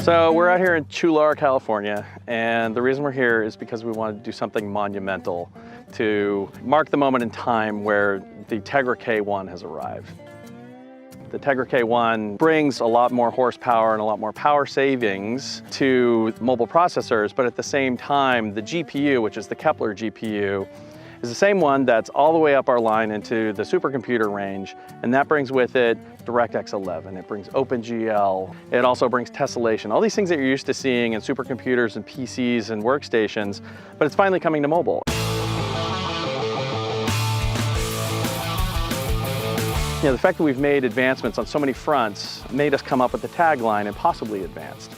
So we're out here in Chular, California, and the reason we're here is because we wanted to do something monumental to mark the moment in time where the Tegra K1 has arrived. The Tegra K1 brings a lot more horsepower and a lot more power savings to mobile processors, but at the same time, the GPU, which is the Kepler GPU, is the same one that's all the way up our line into the supercomputer range, and that brings with it DirectX 11, it brings OpenGL, it also brings tessellation, all these things that you're used to seeing in supercomputers and PCs and workstations, but it's finally coming to mobile. You know, the fact that we've made advancements on so many fronts made us come up with the tagline, impossibly advanced.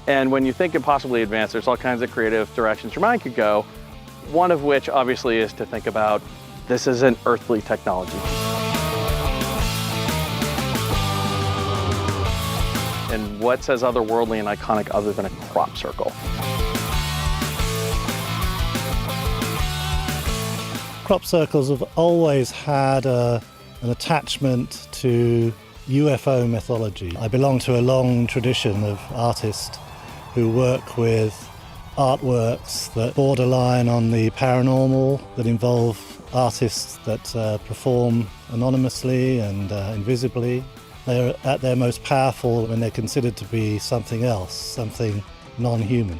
And when you think impossibly advanced, there's all kinds of creative directions your mind could go, one of which obviously is to think about this is an earthly technology. And what says otherworldly and iconic other than a crop circle? Crop circles have always had an attachment to UFO mythology. I belong to a long tradition of artists who work with artworks that borderline on the paranormal, that involve artists that perform anonymously and invisibly. They're at their most powerful when they're considered to be something else, something non-human.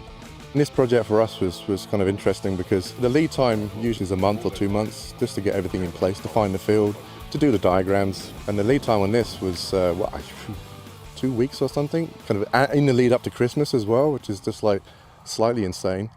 This project for us was kind of interesting because the lead time usually is a month or 2 months just to get everything in place, to find the field, to do the diagrams. And the lead time on this was 2 weeks or something, kind of in the lead up to Christmas as well, which is just like slightly insane.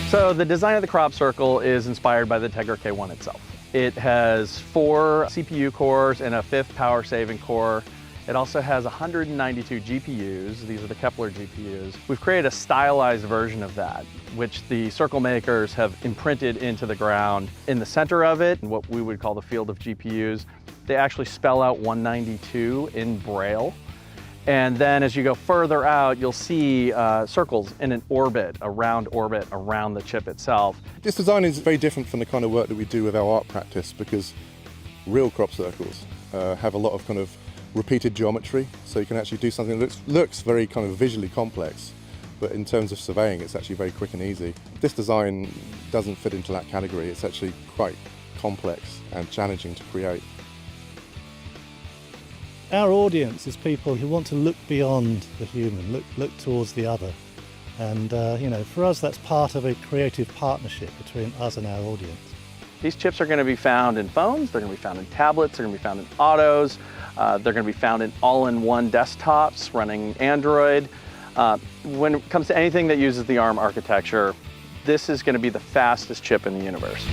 So the design of the crop circle is inspired by the Tegra K1 itself. It has 4 CPU cores and a 5th power saving core. It also has 192 GPUs. These are the Kepler GPUs. We've created a stylized version of that, which the circle makers have imprinted into the ground. In the center of it, what we would call the field of GPUs, they actually spell out 192 in Braille. And then as you go further out, you'll see circles in an orbit, a round orbit around the chip itself. This design is very different from the kind of work that we do with our art practice because real crop circles have a lot of kind of repeated geometry, so you can actually do something that looks very kind of visually complex, but in terms of surveying, it's actually very quick and easy. This design doesn't fit into that category. It's actually quite complex and challenging to create. Our audience is people who want to look beyond the human, look towards the other. And you know, for us, that's part of a creative partnership between us and our audience. These chips are going to be found in phones, they're going to be found in tablets, they're going to be found in autos, they're going to be found in all-in-one desktops running Android. When it comes to anything that uses the ARM architecture, this is going to be the fastest chip in the universe.